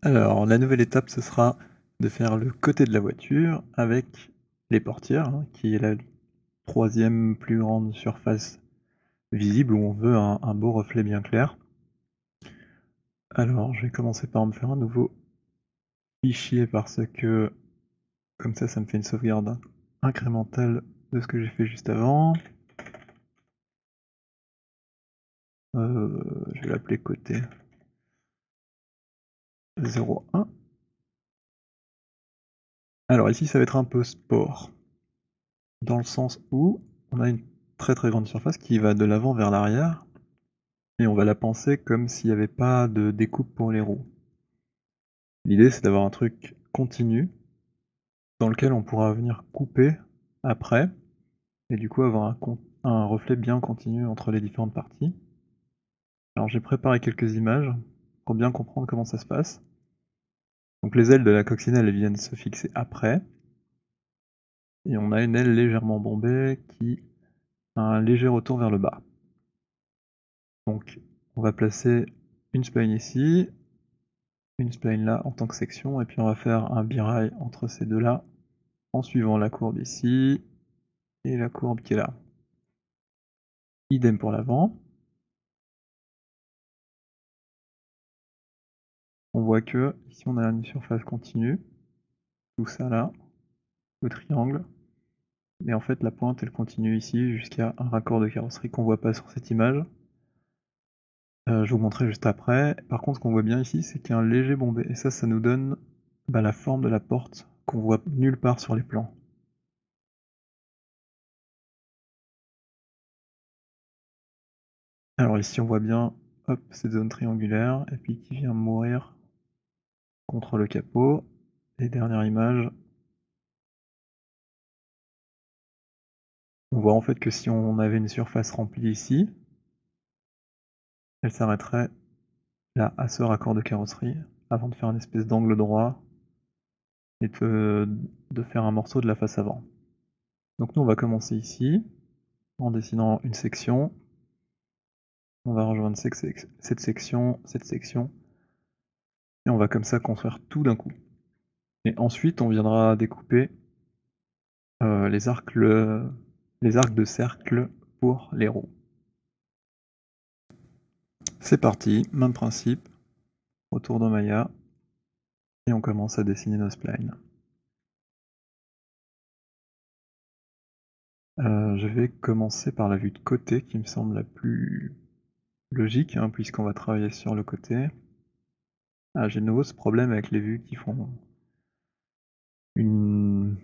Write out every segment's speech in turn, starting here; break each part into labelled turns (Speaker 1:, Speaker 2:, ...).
Speaker 1: Alors, la nouvelle étape, ce sera de faire le côté de la voiture avec les portières, hein, qui est la troisième plus grande surface visible où on veut un beau reflet bien clair. Alors, je vais commencer par me faire un nouveau fichier parce que comme ça me fait une sauvegarde incrémentale de ce que j'ai fait juste avant. Je vais l'appeler côté 01. Alors ici, ça va être un peu sport, dans le sens où on a une très très grande surface qui va de l'avant vers l'arrière. Et on va la penser comme s'il y avait pas de découpe pour les roues. L'idée, c'est d'avoir un truc continu, dans lequel on pourra venir couper après, et du coup avoir un reflet bien continu entre les différentes parties. Alors j'ai préparé quelques images, pour bien comprendre comment ça se passe. Donc les ailes de la coccinelle, elles viennent se fixer après, et on a une aile légèrement bombée qui a un léger retour vers le bas. Donc on va placer une spline ici, une spline là en tant que section, et puis on va faire un birail entre ces deux-là, en suivant la courbe ici, et la courbe qui est là. Idem pour l'avant. On voit que ici on a une surface continue, tout ça là, le triangle, mais en fait la pointe elle continue ici jusqu'à un raccord de carrosserie qu'on voit pas sur cette image. Je vous montrerai juste après. Par contre ce qu'on voit bien ici c'est qu'il y a un léger bombé, et ça nous donne la forme de la porte qu'on voit nulle part sur les plans. Alors ici on voit bien, hop, cette zone triangulaire, et puis qui vient mourir contre le capot. Et dernière image, on voit en fait que si on avait une surface remplie ici, elle s'arrêterait là, à ce raccord de carrosserie, avant de faire une espèce d'angle droit et de faire un morceau de la face avant. Donc nous on va commencer ici, en dessinant une section. On va rejoindre cette section, et on va comme ça construire tout d'un coup. Et ensuite on viendra découper les arcs de cercle pour les roues. C'est parti, même principe, autour d'un Maya, et on commence à dessiner nos splines. Je vais commencer par la vue de côté qui me semble la plus logique, hein, puisqu'on va travailler sur le côté. Ah, j'ai de nouveau ce problème avec les vues qui font une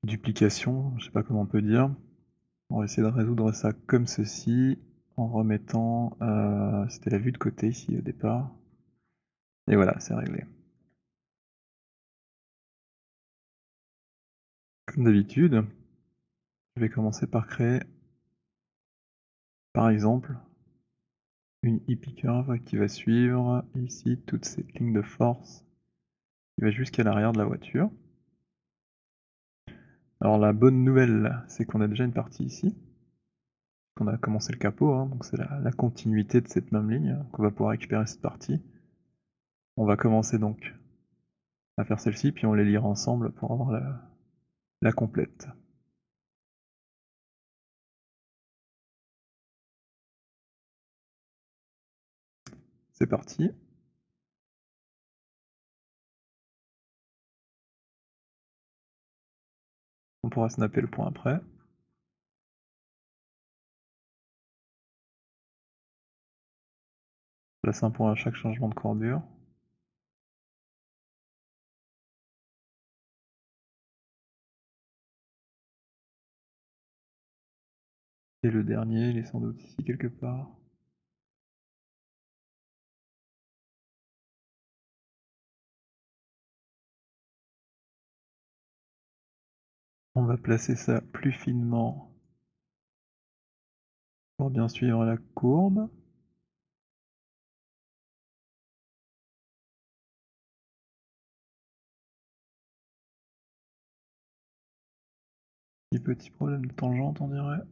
Speaker 1: duplication, je sais pas comment on peut dire. On va essayer de résoudre ça comme ceci, en remettant... c'était la vue de côté ici au départ. Et voilà, c'est réglé. Comme d'habitude, je vais commencer par créer, par exemple, une hippie curve qui va suivre ici toute cette ligne de force qui va jusqu'à l'arrière de la voiture. Alors la bonne nouvelle, c'est qu'on a déjà une partie ici. On a commencé le capot, hein, donc c'est la continuité de cette même ligne, qu'on va pouvoir récupérer cette partie. On va commencer donc à faire celle-ci, puis on les lira ensemble pour avoir la complète. C'est parti. On pourra snapper le point après. Place un point à chaque changement de courbure. Et le dernier, il est sans doute ici quelque part. On va placer ça plus finement pour bien suivre la courbe. Petit problème de tangente, on dirait.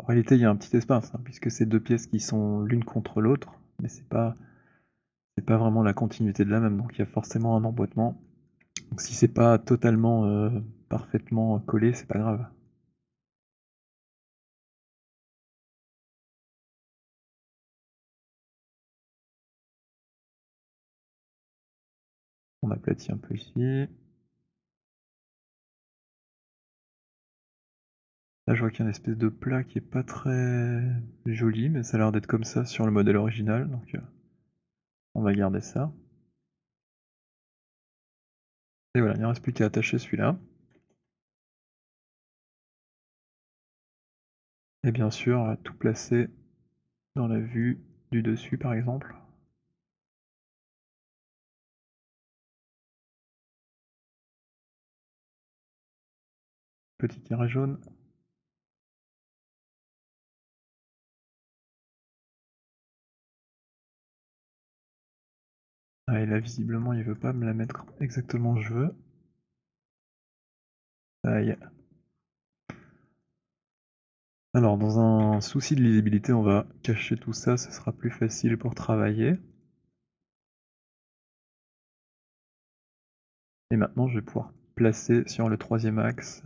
Speaker 1: réalité, il y a un petit espace, hein, puisque c'est 2 pièces qui sont l'une contre l'autre, mais c'est pas vraiment la continuité de la même, donc il y a forcément un emboîtement. Donc si c'est pas totalement, parfaitement collé, c'est pas grave. On aplatit un peu ici. Là, je vois qu'il y a une espèce de plat qui est pas très joli, mais ça a l'air d'être comme ça sur le modèle original, donc on va garder ça. Et voilà, il ne reste plus qu'à attacher celui-là. Et bien sûr, tout placer dans la vue du dessus, par exemple. Petit carré jaune. Ah, et là, visiblement, il veut pas me la mettre exactement où je veux. Aïe. Alors, dans un souci de lisibilité, on va cacher tout ça, ce sera plus facile pour travailler. Et maintenant, je vais pouvoir placer sur le troisième axe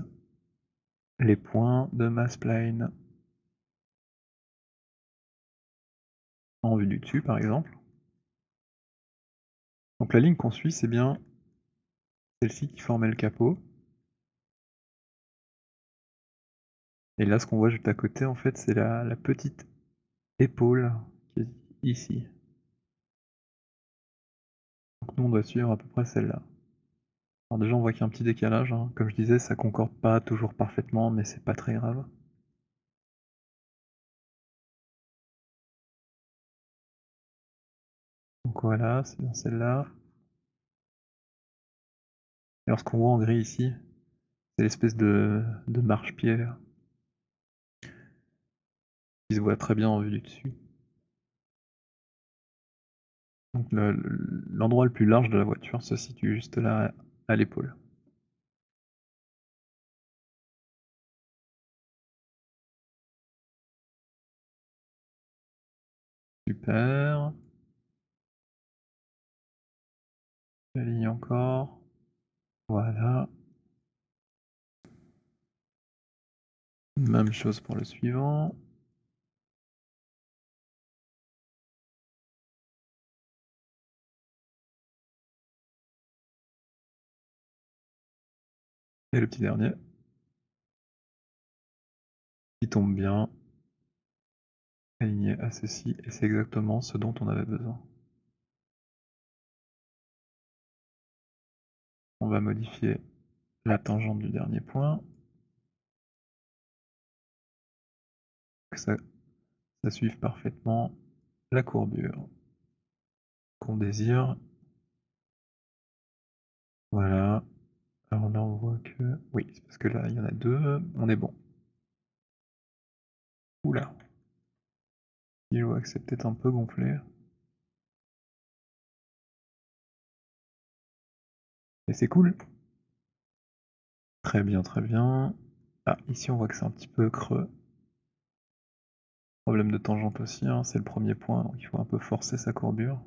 Speaker 1: les points de ma spline en vue du dessus, par exemple. Donc la ligne qu'on suit, c'est bien celle-ci qui formait le capot. Et là, ce qu'on voit juste à côté, en fait, c'est la petite épaule qui est ici. Donc nous, on doit suivre à peu près celle-là. Alors déjà, on voit qu'il y a un petit décalage, hein. Comme je disais, ça concorde pas toujours parfaitement, mais c'est pas très grave. Donc voilà, c'est bien celle-là. Et alors ce qu'on voit en gris ici, c'est l'espèce de marchepied qui se voit très bien en vue du dessus. Donc l'endroit le plus large de la voiture se situe juste là, à l'épaule. Super. J'aligne encore. Voilà. Même chose pour le suivant. Et le petit dernier, qui tombe bien, aligné à ceci, et c'est exactement ce dont on avait besoin. On va modifier la tangente du dernier point, que ça suive parfaitement la courbure qu'on désire. Voilà. Alors là, on voit que... Oui, c'est parce que là, il y en a deux. On est bon. Oula. Je vois que c'est peut-être un peu gonflé. Et c'est cool. Très bien, très bien. Ah, ici, on voit que c'est un petit peu creux. Problème de tangente aussi, hein, c'est le premier point, donc il faut un peu forcer sa courbure.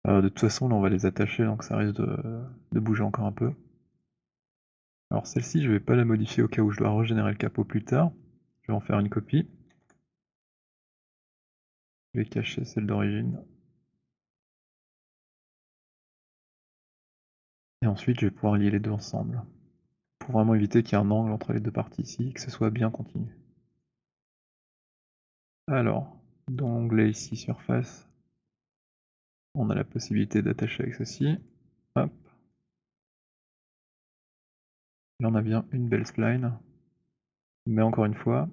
Speaker 1: De toute façon, là, on va les attacher, donc ça risque de bouger encore un peu. Alors celle-ci, je vais pas la modifier au cas où je dois régénérer le capot plus tard. Je vais en faire une copie. Je vais cacher celle d'origine. Et ensuite, je vais pouvoir lier les deux ensemble. Pour vraiment éviter qu'il y ait un angle entre les deux parties ici, que ce soit bien continu. Alors, dans l'onglet ici, surface, on a la possibilité d'attacher avec ceci. Hop. Là, on a bien une belle spline. Mais encore une fois,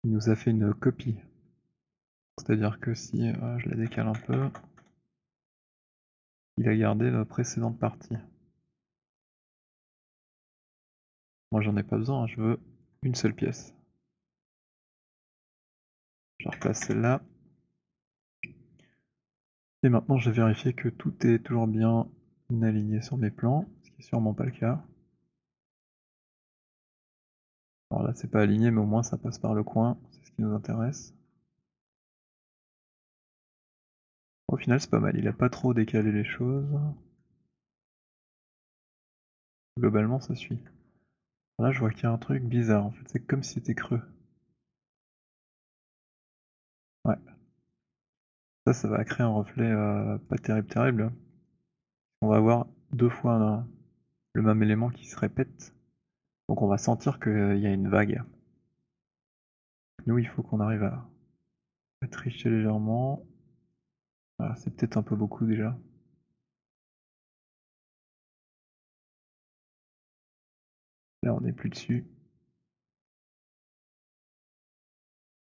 Speaker 1: il nous a fait une copie. C'est-à-dire que si je la décale un peu, il a gardé la précédente partie. Moi j'en ai pas besoin, hein, je veux une seule pièce. Je replace celle-là. Et maintenant je vais vérifier que tout est toujours bien aligné sur mes plans, ce qui est sûrement pas le cas. Alors là c'est pas aligné mais au moins ça passe par le coin, c'est ce qui nous intéresse. Au final c'est pas mal, il a pas trop décalé les choses. Globalement ça suit. Là je vois qu'il y a un truc bizarre en fait, c'est comme si c'était creux. Ouais, ça va créer un reflet, pas terrible terrible. On va avoir 2 fois le même élément qui se répète, donc on va sentir qu'il y a une vague. Nous il faut qu'on arrive à tricher légèrement. Voilà, c'est peut-être un peu beaucoup déjà. Là on est plus dessus.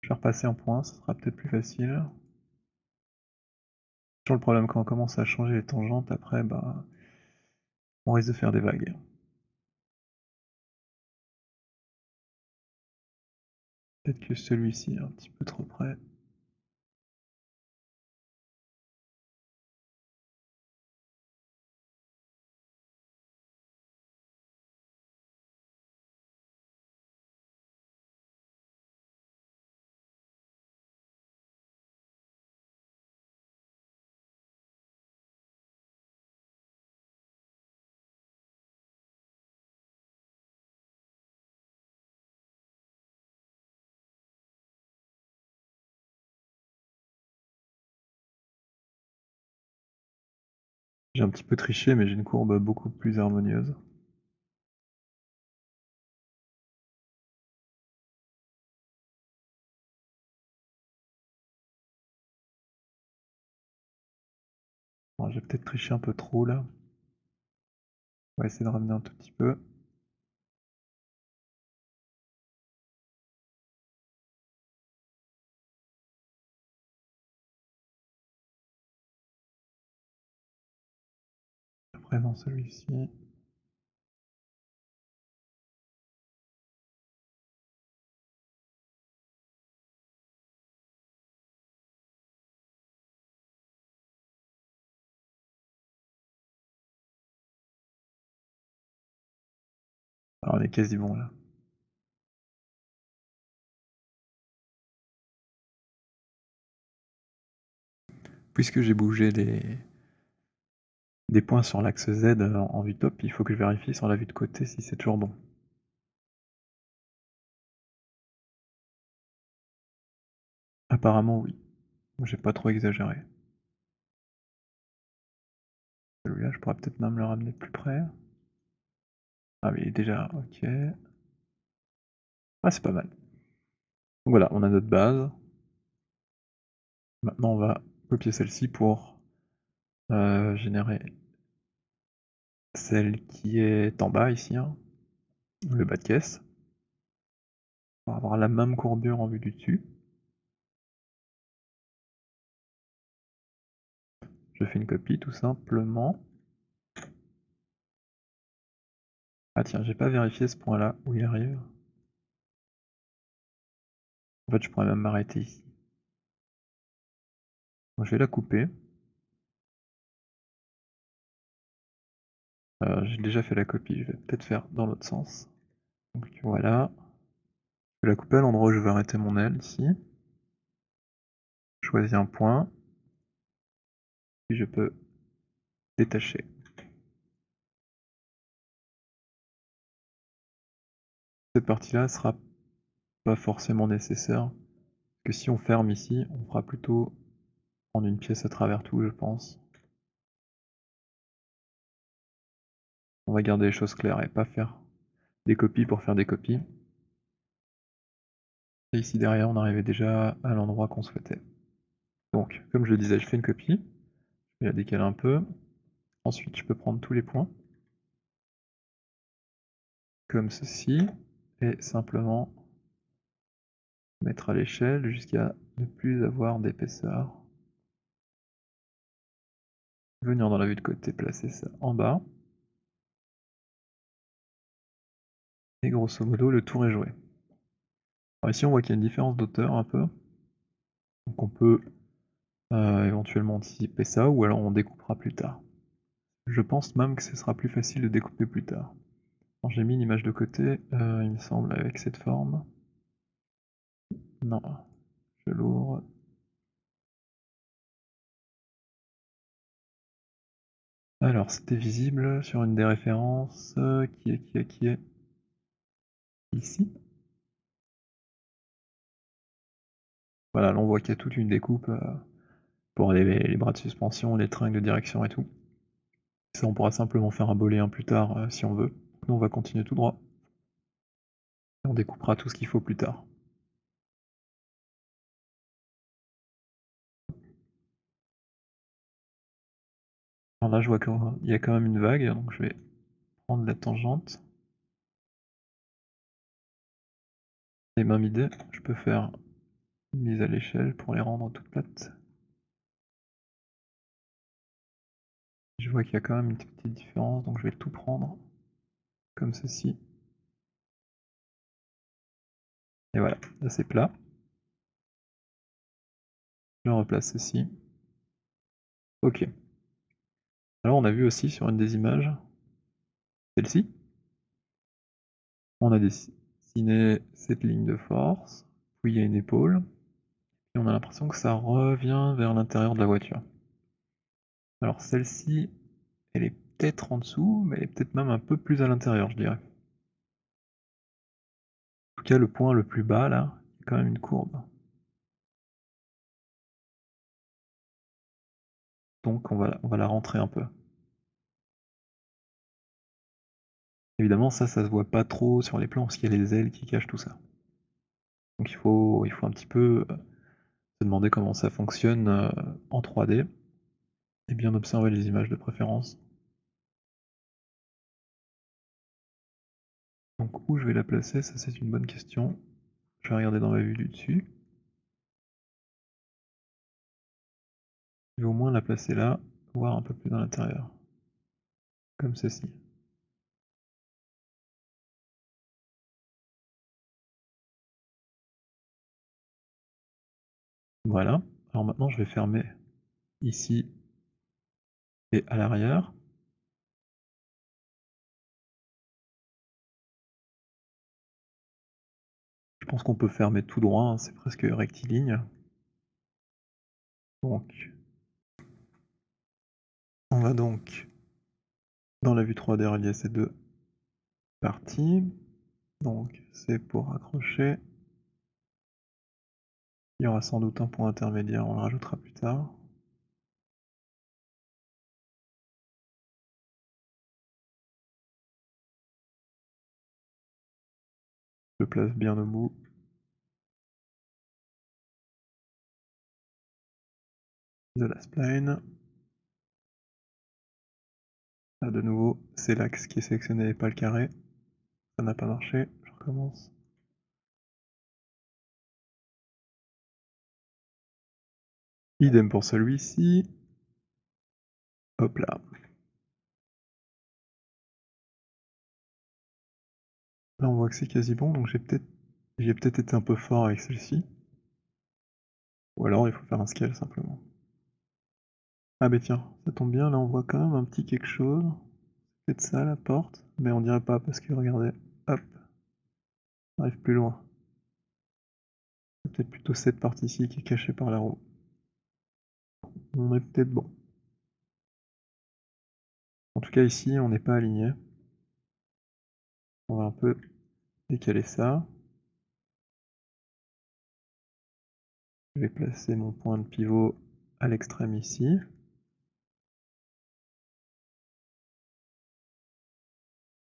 Speaker 1: Je vais repasser en point, ça sera peut-être plus facile. Toujours le problème quand on commence à changer les tangentes après, bah, on risque de faire des vagues. Peut-être que celui-ci est un petit peu trop près. J'ai un petit peu triché mais j'ai une courbe beaucoup plus harmonieuse. Bon, j'ai peut-être triché un peu trop là. On va essayer de ramener un tout petit peu. Après dans celui-ci. Ah, on est quasi bon là. Puisque j'ai bougé des points sur l'axe Z en vue top, il faut que je vérifie sur la vue de côté si c'est toujours bon. Apparemment oui. J'ai pas trop exagéré. Celui-là, je pourrais peut-être même le ramener plus près. Ah mais il est déjà OK. Ah c'est pas mal. Donc voilà, on a notre base. Maintenant on va copier celle-ci pour, générer celle qui est en bas ici, hein, le bas de caisse. On va avoir la même courbure en vue du dessus. Je fais une copie tout simplement. Ah tiens, j'ai pas vérifié ce point-là, où il arrive. En fait, je pourrais même m'arrêter ici. Donc je vais la couper. J'ai déjà fait la copie, je vais peut-être faire dans l'autre sens. Donc voilà. Je vais la couper à l'endroit où je veux arrêter mon aile, ici. Je choisis un point. Puis je peux détacher. Cette partie-là sera pas forcément nécessaire, que si on ferme ici, on fera plutôt en une pièce à travers tout, je pense. On va garder les choses claires et pas faire des copies pour faire des copies. Et ici derrière, on arrivait déjà à l'endroit qu'on souhaitait. Donc, comme je le disais, je fais une copie, je vais la décaler un peu. Ensuite, je peux prendre tous les points, comme ceci, et simplement mettre à l'échelle jusqu'à ne plus avoir d'épaisseur. Venir dans la vue de côté, placer ça en bas. Et grosso modo, le tour est joué. Alors ici, on voit qu'il y a une différence d'auteur un peu. Donc on peut éventuellement anticiper ça ou alors on découpera plus tard. Je pense même que ce sera plus facile de découper plus tard. Alors j'ai mis l'image de côté, il me semble avec cette forme. Non, je l'ouvre. Alors c'était visible sur une des références, qui est ici. Voilà, là on voit qu'il y a toute une découpe, pour les bras de suspension, les tringles de direction et tout. Ça on pourra simplement faire un bolet 1 plus tard, si on veut. Nous on va continuer tout droit et on découpera tout ce qu'il faut plus tard. Alors là je vois qu'il y a quand même une vague, donc je vais prendre la tangente. Et même idée, je peux faire une mise à l'échelle pour les rendre toutes plates. Je vois qu'il y a quand même une petite différence, donc je vais tout prendre comme ceci. Et voilà, là c'est plat. Je replace ceci. Ok. Alors on a vu aussi sur une des images, celle-ci, on a dessiné cette ligne de force, puis il y a une épaule, et on a l'impression que ça revient vers l'intérieur de la voiture. Alors celle-ci, elle est peut-être en dessous, mais elle est peut-être même un peu plus à l'intérieur, je dirais. En tout cas, le point le plus bas là, il y a quand même une courbe. Donc on va la rentrer un peu. Évidemment, ça se voit pas trop sur les plans parce qu'il y a les ailes qui cachent tout ça. Donc il faut un petit peu se demander comment ça fonctionne en 3D et bien observer les images de préférence. Donc où je vais la placer, ça c'est une bonne question. Je vais regarder dans ma vue du dessus. Je vais au moins la placer là, voire un peu plus dans l'intérieur. Comme ceci. Voilà. Alors maintenant je vais fermer ici et à l'arrière. Je pense qu'on peut fermer tout droit, hein, c'est presque rectiligne. Donc on va donc dans la vue 3D relier ces deux parties. Donc c'est pour accrocher. Il y aura sans doute un point intermédiaire, on le rajoutera plus tard. Je le place bien au bout. De la spline. Là de nouveau, c'est l'axe qui est sélectionné et pas le carré. Ça n'a pas marché, je recommence. Idem pour celui-ci. Hop là. Là on voit que c'est quasi bon, donc j'ai peut-être été un peu fort avec celle-ci. Ou alors il faut faire un scale simplement. Ah bah tiens, ça tombe bien, là on voit quand même un petit quelque chose. C'est peut-être ça la porte, mais on dirait pas parce que regardez, hop, on arrive plus loin. C'est peut-être plutôt cette partie-ci qui est cachée par la roue. On est peut-être bon. En tout cas ici on n'est pas aligné. On va un peu décaler ça. Je vais placer mon point de pivot à l'extrême ici.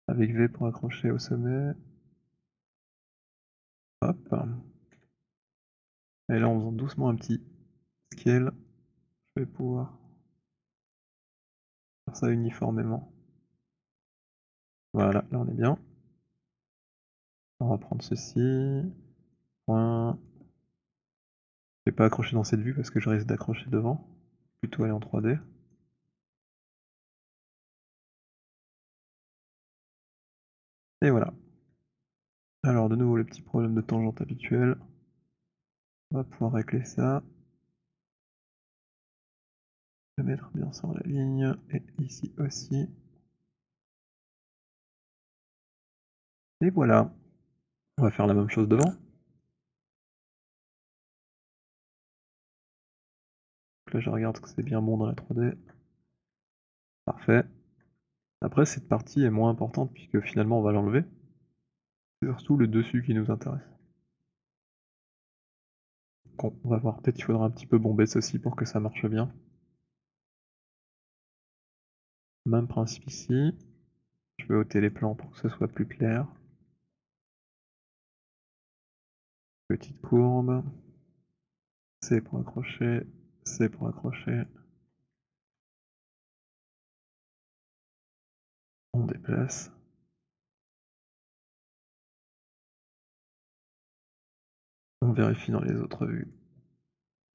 Speaker 1: Avec V pour accrocher au sommet. Hop. Et là en faisant doucement un petit scale, je vais pouvoir faire ça uniformément. Voilà, là on est bien. On va prendre ceci. Point. Je vais pas accrocher dans cette vue parce que je risque d'accrocher devant. Plutôt aller en 3D. Et voilà. Alors de nouveau le petit problème de tangente habituel. On va pouvoir régler ça. Je vais mettre bien sur la ligne et ici aussi. Et voilà. On va faire la même chose devant. Donc là je regarde que c'est bien bon dans la 3D. Parfait. Après cette partie est moins importante puisque finalement on va l'enlever. C'est surtout le dessus qui nous intéresse. Donc on va voir, peut-être qu'il faudra un petit peu bomber ceci pour que ça marche bien. Même principe ici. Je vais ôter les plans pour que ce soit plus clair. Petite courbe. C pour accrocher. C pour accrocher. On déplace. On vérifie dans les autres vues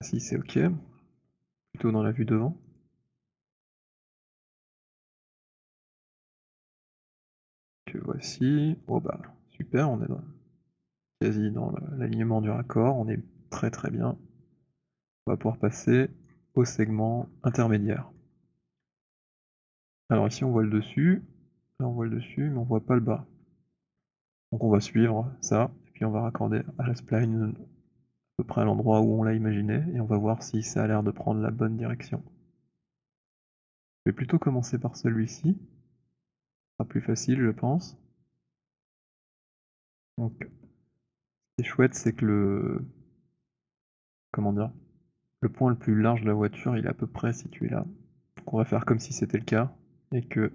Speaker 1: si c'est OK. Plutôt dans la vue devant. Que voici. Oh bah super, on est quasi dans l'alignement du raccord, on est très bien. On va pouvoir passer au segment intermédiaire. Alors ici on voit le dessus, là on voit le dessus mais on voit pas le bas. Donc on va suivre ça, et puis on va raccorder à la spline à peu près à l'endroit où on l'a imaginé, et on va voir si ça a l'air de prendre la bonne direction. Je vais plutôt commencer par celui-ci, ce sera plus facile je pense. Donc ce qui est chouette c'est que comment dire, le point le plus large de la voiture il est à peu près situé là. Donc on va faire comme si c'était le cas, et que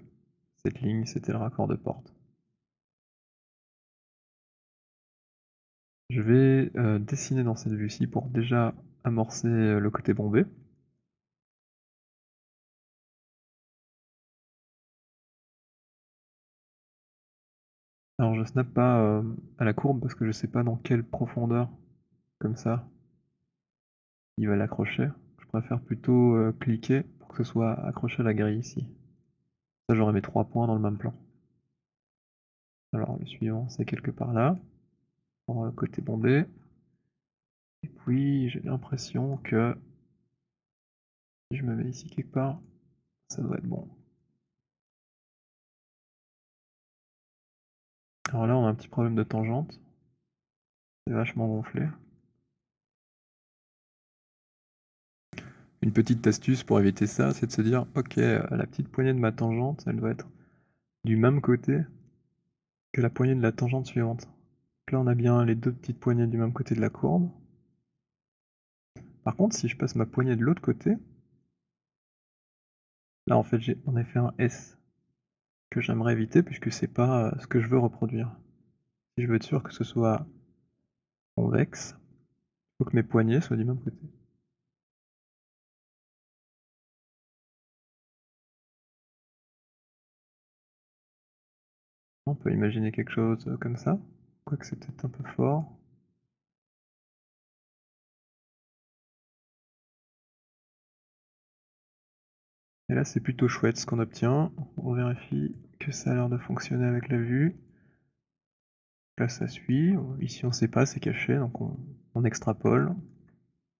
Speaker 1: cette ligne c'était le raccord de porte. Je vais dessiner dans cette vue-ci pour déjà amorcer le côté bombé. Alors je snap pas à la courbe parce que je sais pas dans quelle profondeur, comme ça, il va l'accrocher. Je préfère plutôt cliquer pour que ce soit accroché à la grille ici. Ça j'aurai mes 3 points dans le même plan. Alors le suivant c'est quelque part là, pour le côté bombé. Et puis j'ai l'impression que si je me mets ici quelque part, ça doit être bon. Alors là on a un petit problème de tangente, c'est vachement gonflé. Une petite astuce pour éviter ça, c'est de se dire ok, la petite poignée de ma tangente, elle doit être du même côté que la poignée de la tangente suivante. Donc là on a bien les deux petites poignées du même côté de la courbe. Par contre si je passe ma poignée de l'autre côté, là en fait j'ai en effet un S que j'aimerais éviter puisque c'est pas ce que je veux reproduire. Si je veux être sûr que ce soit convexe, il faut que mes poignées soient du même côté. On peut imaginer quelque chose comme ça, quoique c'est peut-être un peu fort. Et là c'est plutôt chouette ce qu'on obtient. On vérifie que ça a l'air de fonctionner avec la vue. Là ça suit, ici on sait pas, c'est caché, donc on extrapole.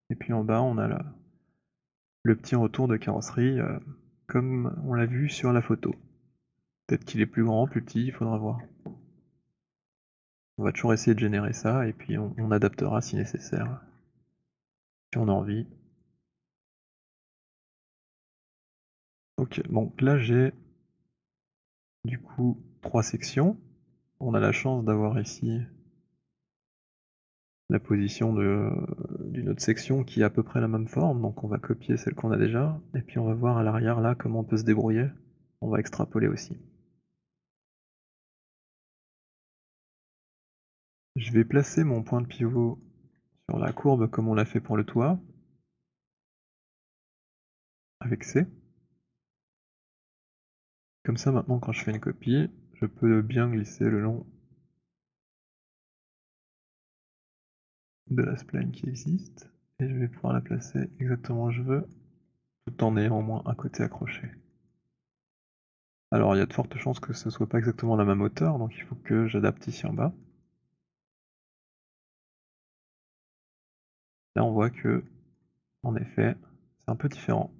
Speaker 1: Et puis en bas on a le petit retour de carrosserie, comme on l'a vu sur la photo. Peut-être qu'il est plus grand, plus petit, il faudra voir. On va toujours essayer de générer ça, et puis on adaptera si nécessaire, si on a envie. Ok, donc là j'ai du coup 3 sections. On a la chance d'avoir ici la position d'une autre section qui a à peu près la même forme, donc on va copier celle qu'on a déjà, et puis on va voir à l'arrière là comment on peut se débrouiller. On va extrapoler aussi. Je vais placer mon point de pivot sur la courbe comme on l'a fait pour le toit, avec C. Comme ça maintenant quand je fais une copie, je peux bien glisser le long de la spline qui existe, et je vais pouvoir la placer exactement où je veux, tout en ayant au moins un côté accroché. Alors il y a de fortes chances que ce soit pas exactement la même hauteur, donc il faut que j'adapte ici en bas. Là on voit que, en effet, c'est un peu différent.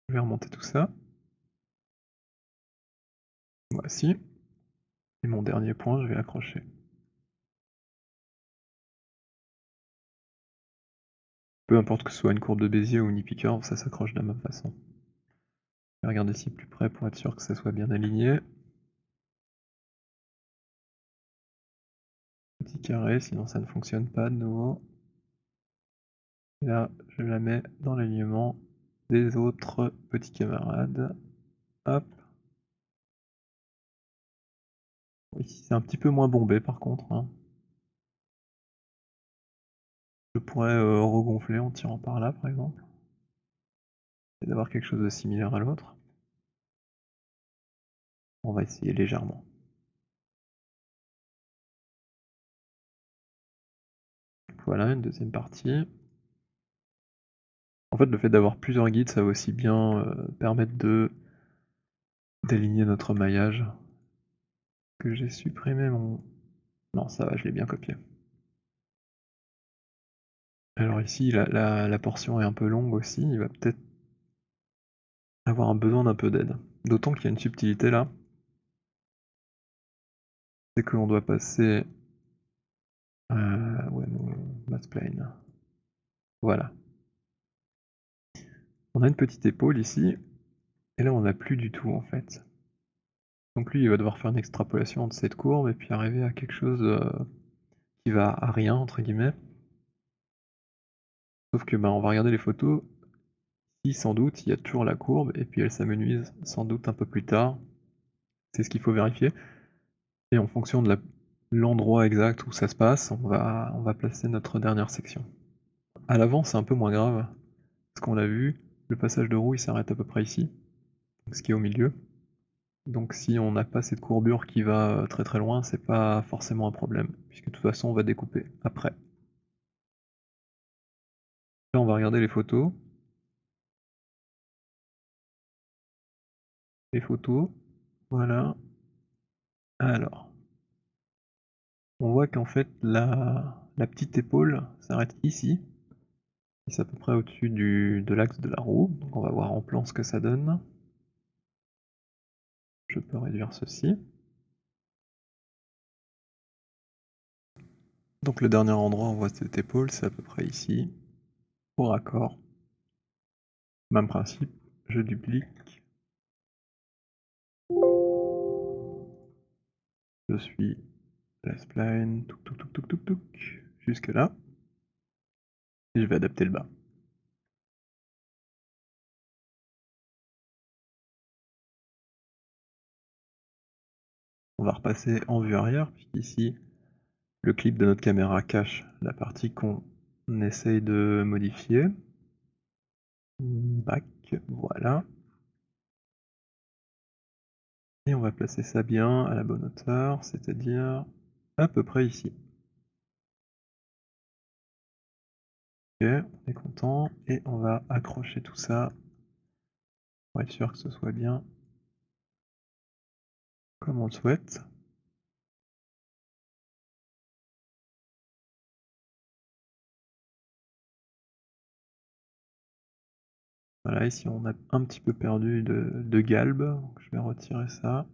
Speaker 1: Je vais remonter tout ça. Voici. Et mon dernier point, je vais l'accrocher. Peu importe que ce soit une courbe de Bézier ou une Hippie-curve, ça s'accroche de la même façon. Je vais regarder ici plus près pour être sûr que ça soit bien aligné. Petit carré, sinon ça ne fonctionne pas de nouveau. Et là, je la mets dans l'alignement des autres petits camarades. Hop. Ici, c'est un petit peu moins bombé par contre, hein. Je pourrais regonfler en tirant par là, par exemple. Et d'avoir quelque chose de similaire à l'autre. On va essayer légèrement. Voilà, une deuxième partie. En fait, le fait d'avoir plusieurs guides, ça va aussi bien permettre d'aligner notre maillage. Que j'ai supprimé mon... Non, ça va, je l'ai bien copié. Alors ici, la portion est un peu longue aussi, il va peut-être avoir un besoin d'un peu d'aide. D'autant qu'il y a une subtilité là. C'est que l'on doit passer... ouais, mon math plane. Voilà. On a une petite épaule ici, et là on n'a plus du tout en fait. Donc lui il va devoir faire une extrapolation de cette courbe et puis arriver à quelque chose qui va à rien entre guillemets. Sauf que on va regarder les photos, si sans doute il y a toujours la courbe et puis elle s'amenuise sans doute un peu plus tard. C'est ce qu'il faut vérifier. Et en fonction de l'endroit exact où ça se passe, on va placer notre dernière section. À l'avant c'est un peu moins grave, parce qu'on l'a vu, le passage de roue il s'arrête à peu près ici, ce qui est au milieu. Donc si on n'a pas cette courbure qui va très très loin, c'est pas forcément un problème, puisque de toute façon on va découper après. Là on va regarder les photos. Les photos, voilà. Alors, on voit qu'en fait la petite épaule s'arrête ici, et c'est à peu près au-dessus de l'axe de la roue, donc on va voir en plan ce que ça donne. Je peux réduire ceci. Donc le dernier endroit où on voit cette épaule, c'est à peu près ici, au raccord. Même principe, je duplique. Je suis la spline, touc touc touc touc touc touc, jusque là. Et je vais adapter le bas. On va repasser en vue arrière, puisqu'ici, le clip de notre caméra cache la partie qu'on essaye de modifier. Back, voilà. Et on va placer ça bien à la bonne hauteur, c'est-à-dire à peu près ici. Ok, on est content, et on va accrocher tout ça pour être sûr que ce soit bien comme on le souhaite. Voilà, ici on a un petit peu perdu de galbe, donc je vais retirer ça.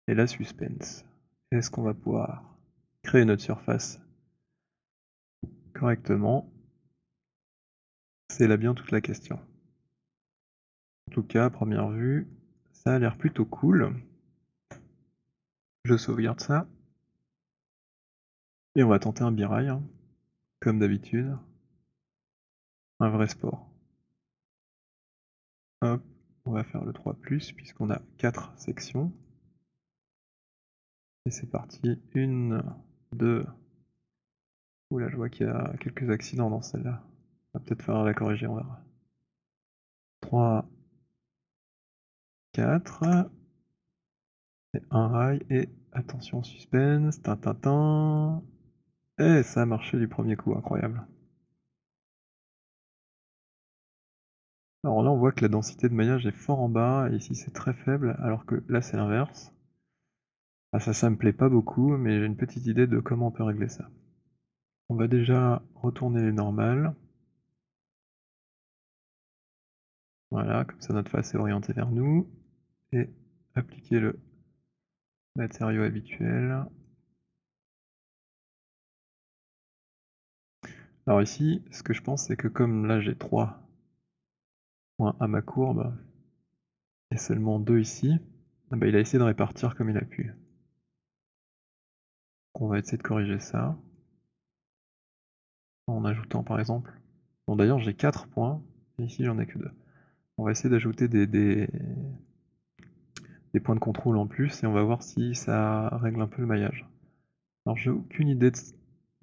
Speaker 1: Et là, suspense. Est-ce qu'on va pouvoir créer notre surface correctement? C'est là bien toute la question. En tout cas, à première vue, ça a l'air plutôt cool. Je sauvegarde ça. Et on va tenter un birail, hein, comme d'habitude. Un vrai sport. Hop, on va faire le 3+, puisqu'on a 4 sections. Et c'est parti, 1, 2... Oula, je vois qu'il y a quelques accidents dans celle-là. On va peut-être falloir la corriger, on verra. 3, 4... Et un rail, et attention suspense, tintintin... Et ça a marché du premier coup, incroyable. Alors là, on voit que la densité de maillage est fort en bas, et ici c'est très faible, alors que là c'est l'inverse. Ah, ça me plaît pas beaucoup, mais j'ai une petite idée de comment on peut régler ça. On va déjà retourner les normales. Voilà, comme ça notre face est orientée vers nous. Et appliquer le matériau habituel. Alors ici, ce que je pense, c'est que comme là j'ai 3 points à ma courbe, et seulement 2 ici, ah bah, il a essayé de répartir comme il a pu. Donc on va essayer de corriger ça, en ajoutant par exemple... Bon d'ailleurs j'ai 4 points, et ici j'en ai que 2. On va essayer d'ajouter des points de contrôle en plus, et on va voir si ça règle un peu le maillage. Alors j'ai aucune idée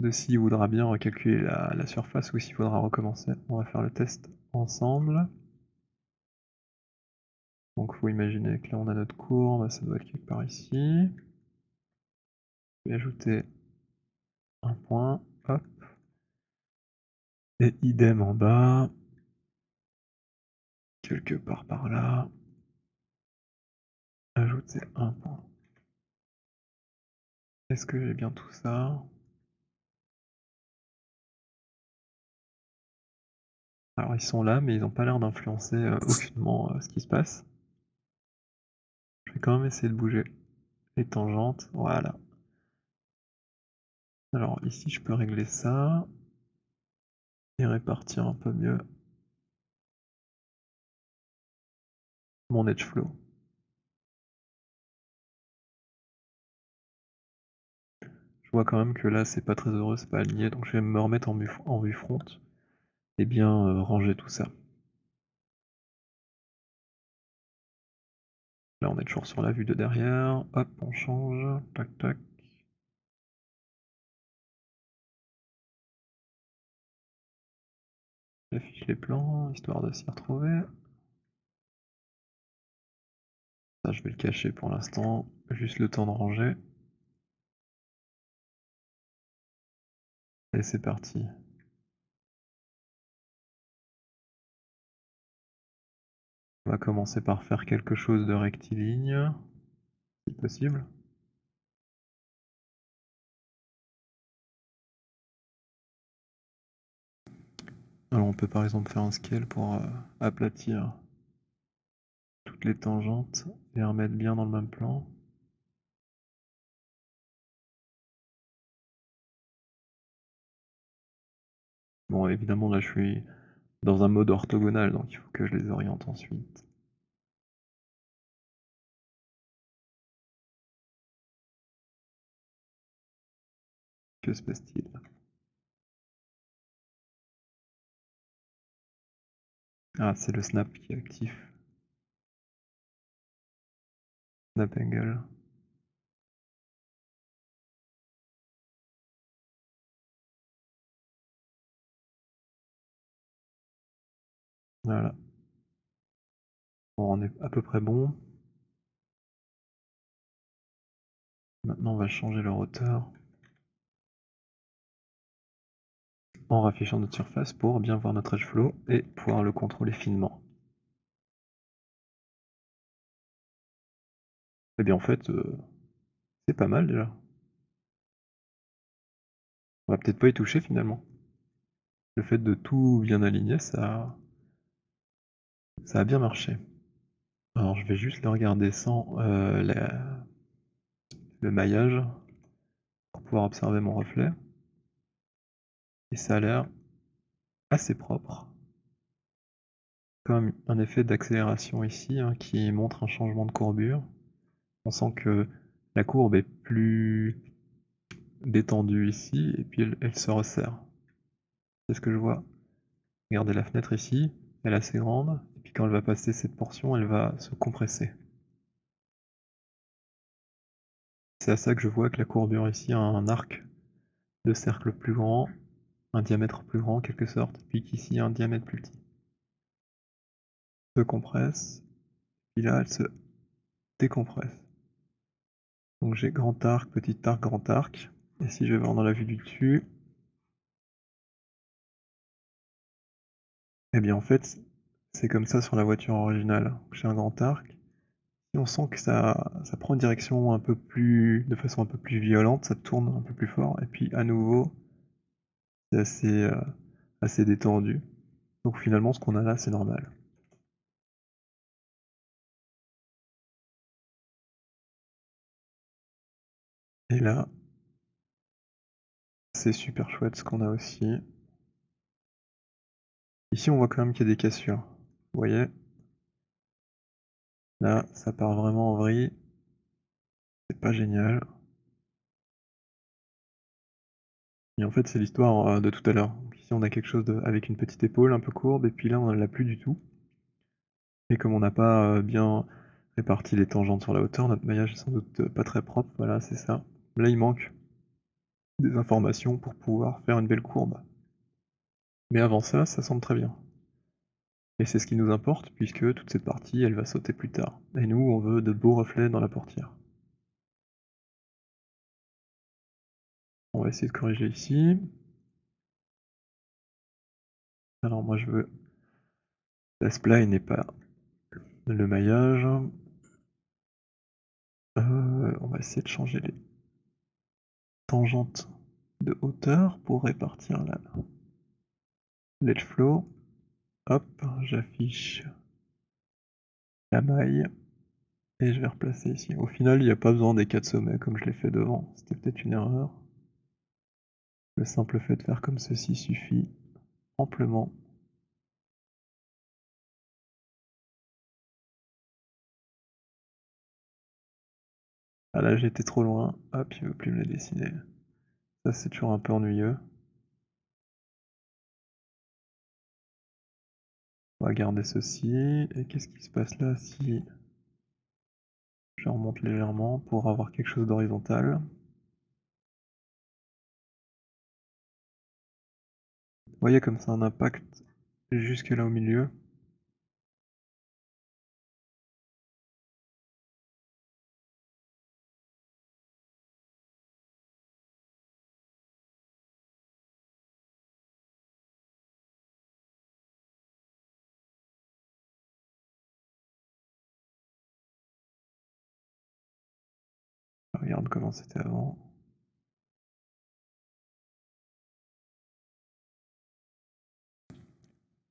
Speaker 1: de s'il voudra bien recalculer la surface ou s'il faudra recommencer. On va faire le test ensemble. Donc faut imaginer que là on a notre courbe, ça doit être quelque part ici. Je vais ajouter un point, hop. Et idem en bas. Quelque part par là. Ajouter un point. Est-ce que j'ai bien tout ça? Alors ils sont là, mais ils n'ont pas l'air d'influencer aucunement ce qui se passe. Je vais quand même essayer de bouger les tangentes, voilà. Alors ici je peux régler ça, et répartir un peu mieux mon edge flow. Je vois quand même que là c'est pas très heureux, c'est pas aligné, donc je vais me remettre en vue front, et bien ranger tout ça. Là on est toujours sur la vue de derrière, hop on change, tac tac. J'affiche les plans, histoire de s'y retrouver. Ça je vais le cacher pour l'instant, juste le temps de ranger. Et c'est parti. On va commencer par faire quelque chose de rectiligne, si possible. Alors on peut par exemple faire un scale pour aplatir toutes les tangentes et les remettre bien dans le même plan. Bon évidemment là je suis dans un mode orthogonal, donc il faut que je les oriente ensuite. Que se passe-t-il? Ah, c'est le snap qui est actif. Snap angle. Voilà. Bon, on est à peu près bon. Maintenant on va changer leur hauteur en raffichant notre surface pour bien voir notre edge flow et pouvoir le contrôler finement. Eh bien en fait, c'est pas mal déjà. On va peut-être pas y toucher finalement. Le fait de tout bien aligner, ça a bien marché. Alors je vais juste le regarder sans le maillage pour pouvoir observer mon reflet. Et ça a l'air assez propre. Comme un effet d'accélération ici hein, qui montre un changement de courbure. On sent que la courbe est plus détendue ici et puis elle se resserre. C'est ce que je vois. Regardez la fenêtre ici, elle est assez grande et puis quand elle va passer cette portion, elle va se compresser. C'est à ça que je vois que la courbure ici a un arc de cercle plus grand, un diamètre plus grand en quelque sorte, puis qu'ici un diamètre plus petit. Se compresse, puis là elle se décompresse. Donc j'ai grand arc, petit arc, grand arc. Et si je vais voir dans la vue du dessus, eh bien en fait, C'est comme ça sur la voiture originale. J'ai un grand arc et on sent que ça prend une direction un peu plus de façon un peu plus violente, ça tourne un peu plus fort et puis à nouveau, c'est assez détendu. Donc finalement, ce qu'on a là, c'est normal. Et là, c'est super chouette ce qu'on a aussi. Ici, on voit quand même qu'il y a des cassures. Vous voyez? Là, ça part vraiment en vrille, c'est pas génial. Et en fait, c'est l'histoire, de tout à l'heure. Donc ici, on a quelque chose avec une petite épaule un peu courbe et puis là, on ne l'a plus du tout. Et comme on n'a pas, bien réparti les tangentes sur la hauteur, notre maillage est sans doute, pas très propre, voilà, c'est ça. Là, il manque des informations pour pouvoir faire une belle courbe. Mais avant ça, ça semble très bien. Et c'est ce qui nous importe puisque toute cette partie, elle va sauter plus tard. Et nous, on veut de beaux reflets dans la portière. On va essayer de corriger ici. Alors moi, je veux la spline et pas le maillage. On va essayer de changer les tangentes de hauteur pour répartir la l'edge flow. Hop, j'affiche la maille et je vais replacer ici. Au final, il n'y a pas besoin des 4 sommets comme je l'ai fait devant. C'était peut-être une erreur. Le simple fait de faire comme ceci suffit amplement. Ah là, j'ai été trop loin. Hop, il veut plus me les dessiner. Ça, c'est toujours un peu ennuyeux. On va garder ceci. Et qu'est-ce qui se passe là si je remonte légèrement pour avoir quelque chose d'horizontal? Vous voyez comme ça un impact jusque là au milieu. Regarde comment c'était avant.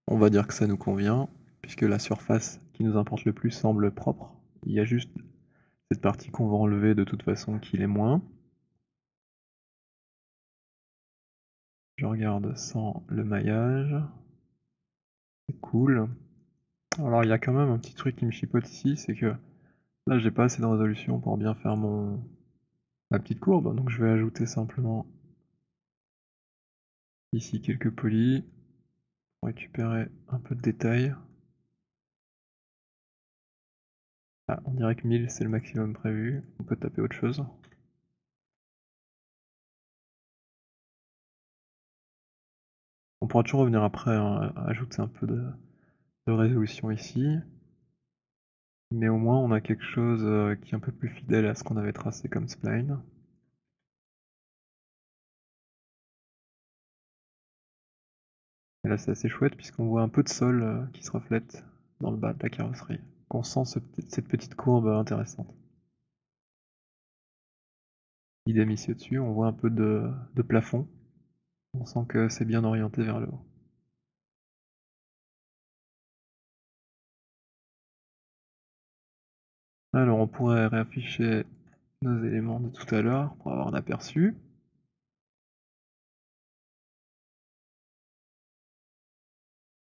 Speaker 1: On va dire que ça nous convient, puisque la surface qui nous importe le plus semble propre. Il y a juste cette partie qu'on va enlever de toute façon qui l'est moins. Je regarde sans le maillage. C'est cool. Alors il y a quand même un petit truc qui me chipote ici, c'est que là j'ai pas assez de résolution pour bien faire ma petite courbe, donc je vais ajouter simplement ici quelques polis pour récupérer un peu de détails. Ah, on dirait que 1000 c'est le maximum prévu, on peut taper autre chose. On pourra toujours revenir après, hein, ajouter un peu de résolution ici. Mais au moins on a quelque chose qui est un peu plus fidèle à ce qu'on avait tracé comme spline. Et là c'est assez chouette puisqu'on voit un peu de sol qui se reflète dans le bas de la carrosserie. On sent cette petite courbe intéressante. Idem ici au-dessus, on voit un peu de plafond. On sent que c'est bien orienté vers le haut. Alors on pourrait réafficher nos éléments de tout à l'heure pour avoir un aperçu.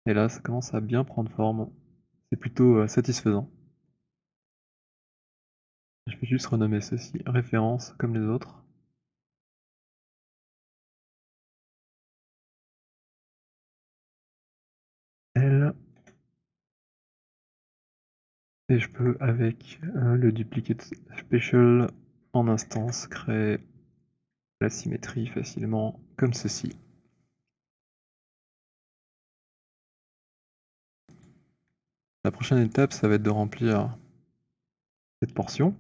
Speaker 1: Et là ça commence à bien prendre forme. C'est plutôt satisfaisant. Je vais juste renommer ceci référence comme les autres. L. Et je peux avec le duplicate special en instance créer la symétrie facilement comme ceci. La prochaine étape ça va être de remplir cette portion.